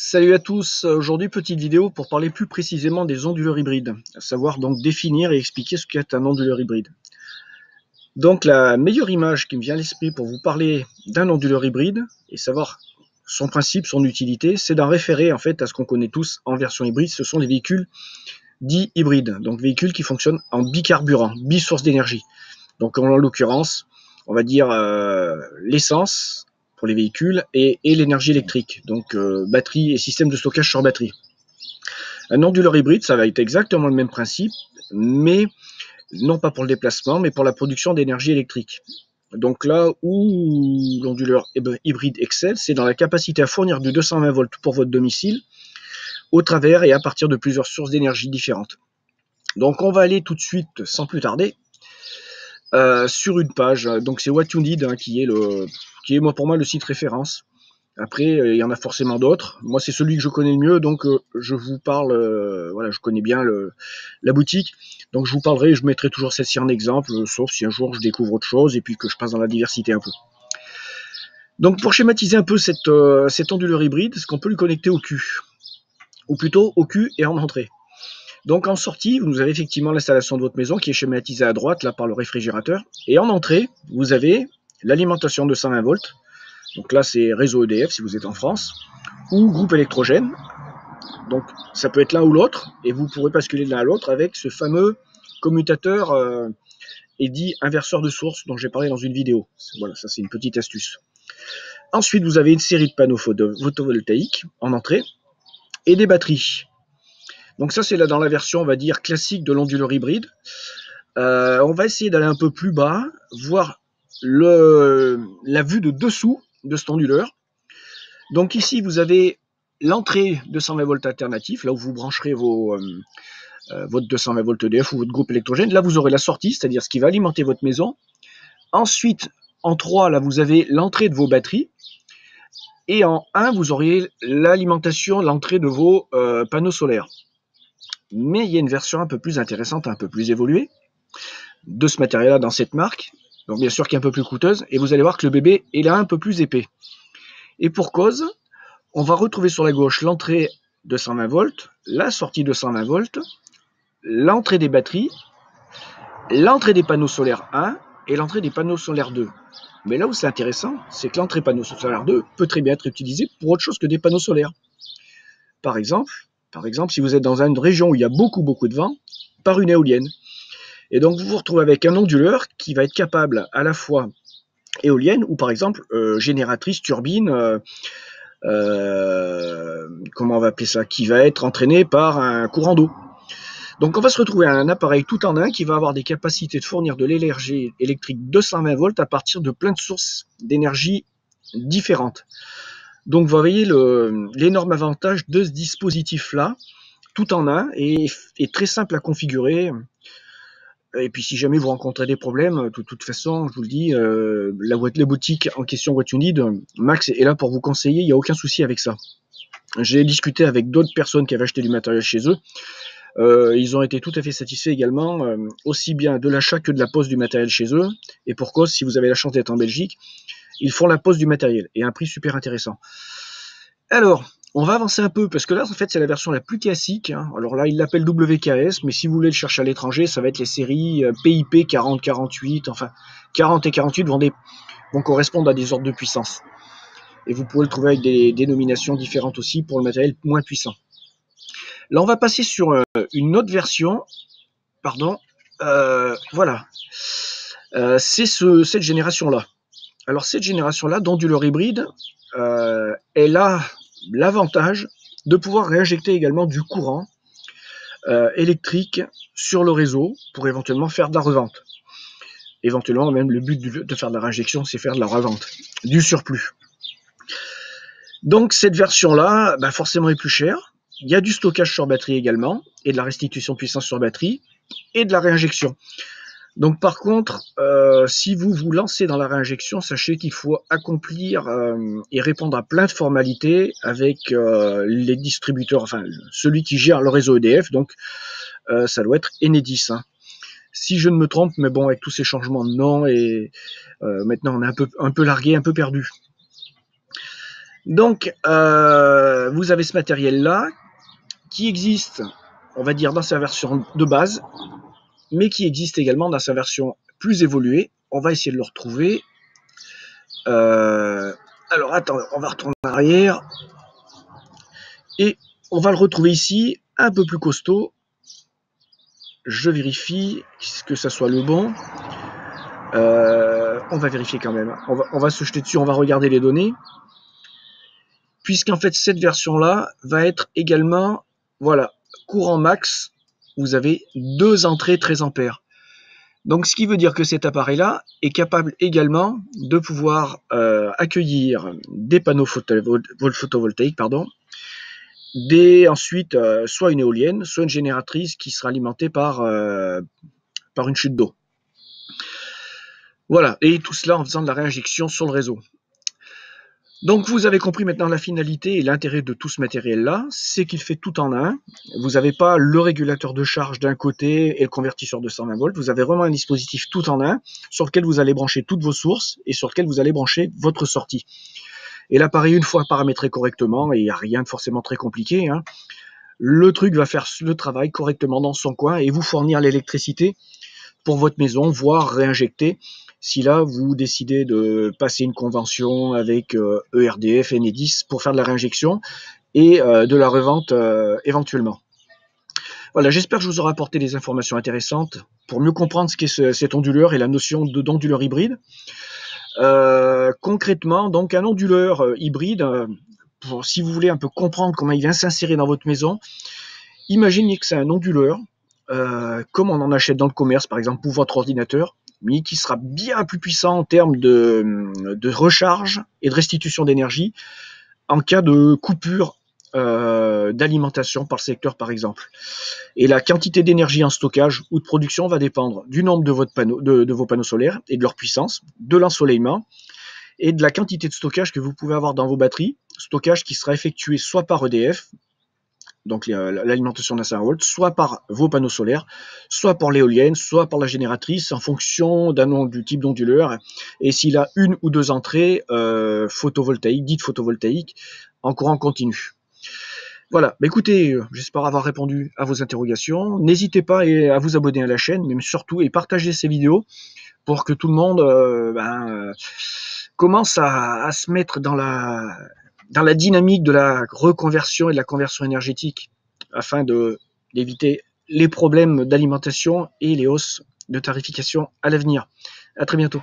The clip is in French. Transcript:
Salut à tous, aujourd'hui petite vidéo pour parler plus précisément des onduleurs hybrides, à savoir donc définir et expliquer ce qu'est un onduleur hybride. Donc la meilleure image qui me vient à l'esprit pour vous parler d'un onduleur hybride et savoir son principe, son utilité, c'est d'en référer en fait à ce qu'on connaît tous en version hybride, ce sont les véhicules dits hybrides, donc véhicules qui fonctionnent en bicarburant, bisource d'énergie. Donc en l'occurrence, on va dire l'essence pour les véhicules et l'énergie électrique, donc batterie et système de stockage sur batterie. Un onduleur hybride, ça va être exactement le même principe, mais non pas pour le déplacement, mais pour la production d'énergie électrique. Donc là où l'onduleur hybride excelle, c'est dans la capacité à fournir du 220 volts pour votre domicile, au travers et à partir de plusieurs sources d'énergie différentes. Donc on va aller tout de suite, sans plus tarder, sur une page. Donc c'est What You Need qui est pour moi le site référence. Après, il y en a forcément d'autres. Moi, c'est celui que je connais le mieux, donc je vous parle. Voilà, je connais bien la boutique, donc je vous parlerai. Je mettrai toujours celle-ci en exemple, sauf si un jour je découvre autre chose et puis que je passe dans la diversité un peu. Donc, pour schématiser un peu cet onduleur hybride, ce qu'on peut lui connecter au cul, ou plutôt au cul et en entrée. Donc, en sortie, vous avez effectivement l'installation de votre maison qui est schématisée à droite, là par le réfrigérateur, et en entrée, vous avez l'alimentation de 120 volts. Donc là, c'est réseau EDF si vous êtes en France, ou groupe électrogène. Donc ça peut être l'un ou l'autre, et vous pourrez basculer de l'un à l'autre avec ce fameux commutateur et dit inverseur de source dont j'ai parlé dans une vidéo. Voilà, ça c'est une petite astuce. Ensuite, vous avez une série de panneaux photovoltaïques en entrée et des batteries. Donc ça c'est là dans la version, on va dire, classique de l'onduleur hybride. On va essayer d'aller un peu plus bas, voir la vue de dessous de cet onduleur. Donc ici, vous avez l'entrée 220 volts alternatif, là où vous brancherez votre 220 volts EDF ou votre groupe électrogène. Là, vous aurez la sortie, c'est-à-dire ce qui va alimenter votre maison. Ensuite, en 3, là, vous avez l'entrée de vos batteries. Et en 1, vous auriez l'alimentation, l'entrée de vos panneaux solaires. Mais il y a une version un peu plus intéressante, un peu plus évoluée de ce matériel-là dans cette marque. Donc bien sûr qui est un peu plus coûteuse. Et vous allez voir que le bébé est là un peu plus épais. Et pour cause, on va retrouver sur la gauche l'entrée de 120 volts, la sortie de 120 volts, l'entrée des batteries, l'entrée des panneaux solaires 1 et l'entrée des panneaux solaires 2. Mais là où c'est intéressant, c'est que l'entrée panneaux solaires 2 peut très bien être utilisée pour autre chose que des panneaux solaires. Par exemple, si vous êtes dans une région où il y a beaucoup de vent, par une éolienne. Et donc vous vous retrouvez avec un onduleur qui va être capable à la fois éolienne ou par exemple génératrice, turbine, comment on va appeler ça, qui va être entraîné par un courant d'eau. Donc on va se retrouver à un appareil tout en un qui va avoir des capacités de fournir de l'énergie électrique 220 volts à partir de plein de sources d'énergie différentes. Donc vous voyez l'énorme avantage de ce dispositif-là, tout en un, et très simple à configurer. Et puis si jamais vous rencontrez des problèmes, de toute façon, je vous le dis, la boutique en question What You Need, Max est là pour vous conseiller, il n'y a aucun souci avec ça. J'ai discuté avec d'autres personnes qui avaient acheté du matériel chez eux. Ils ont été tout à fait satisfaits également, aussi bien de l'achat que de la pose du matériel chez eux. Et pour cause, si vous avez la chance d'être en Belgique, ils font la pose du matériel et à un prix super intéressant. Alors, on va avancer un peu, parce que là, en fait, c'est la version la plus classique. Alors là, ils l'appellent WKS, mais si vous voulez le chercher à l'étranger, ça va être les séries PIP 40, 48, enfin, 40 et 48 vont correspondre à des ordres de puissance. Et vous pouvez le trouver avec des dénominations différentes aussi pour le matériel moins puissant. Là, on va passer sur une autre version. Pardon. Voilà. C'est cette génération-là. Alors, cette génération-là, d'onduleur hybride, elle a l'avantage de pouvoir réinjecter également du courant électrique sur le réseau pour éventuellement faire de la revente. Éventuellement, même le but de faire de la réinjection, c'est faire de la revente, du surplus. Donc, cette version-là, forcément, est plus chère. Il y a du stockage sur batterie également, et de la restitution de puissance sur batterie, et de la réinjection. Donc par contre, si vous vous lancez dans la réinjection, sachez qu'il faut accomplir et répondre à plein de formalités avec les distributeurs, enfin celui qui gère le réseau EDF, donc ça doit être Enedis. Si je ne me trompe, mais bon, avec tous ces changements de nom, et maintenant on est un peu largué, un peu perdu. Donc, vous avez ce matériel-là qui existe, on va dire, dans sa version de base, mais qui existe également dans sa version plus évoluée. On va essayer de le retrouver. Alors, attends, on va retourner en arrière. Et on va le retrouver ici, un peu plus costaud. Je vérifie que ça soit le bon. On va vérifier quand même. On va se jeter dessus, on va regarder les données. Puisqu'en fait, cette version-là va être également, voilà, courant max. Vous avez 2 entrées 13 ampères. Donc, ce qui veut dire que cet appareil-là est capable également de pouvoir accueillir des panneaux photovoltaïques, ensuite soit une éolienne, soit une génératrice qui sera alimentée par une chute d'eau. Voilà, et tout cela en faisant de la réinjection sur le réseau. Donc vous avez compris maintenant la finalité et l'intérêt de tout ce matériel-là, c'est qu'il fait tout en un. Vous n'avez pas le régulateur de charge d'un côté et le convertisseur de 120 volts. Vous avez vraiment un dispositif tout en un sur lequel vous allez brancher toutes vos sources et sur lequel vous allez brancher votre sortie. Et l'appareil, une fois paramétré correctement, et il n'y a rien de forcément très compliqué, hein, le truc va faire le travail correctement dans son coin et vous fournir l'électricité pour votre maison, voire réinjecter si là vous décidez de passer une convention avec ERDF, Enedis pour faire de la réinjection et de la revente éventuellement. Voilà, j'espère que je vous aurai apporté des informations intéressantes pour mieux comprendre ce qu'est cet onduleur et la notion d'onduleur hybride. Concrètement, donc un onduleur hybride, si vous voulez un peu comprendre comment il vient s'insérer dans votre maison, imaginez que c'est un onduleur comme on en achète dans le commerce, par exemple pour votre ordinateur, mais qui sera bien plus puissant en termes de recharge et de restitution d'énergie en cas de coupure d'alimentation par le secteur, par exemple. Et la quantité d'énergie en stockage ou de production va dépendre du nombre de vos panneaux solaires et de leur puissance, de l'ensoleillement et de la quantité de stockage que vous pouvez avoir dans vos batteries, stockage qui sera effectué soit par EDF, donc l'alimentation d'un 100 volts, soit par vos panneaux solaires, soit par l'éolienne, soit par la génératrice, en fonction du type d'onduleur, et s'il a une ou deux entrées dites photovoltaïques, en courant continu. Voilà, bah écoutez, j'espère avoir répondu à vos interrogations. N'hésitez pas à vous abonner à la chaîne, mais surtout, et partager ces vidéos pour que tout le monde commence à se mettre dans la dynamique de la reconversion et de la conversion énergétique afin d'éviter les problèmes d'alimentation et les hausses de tarification à l'avenir. À très bientôt.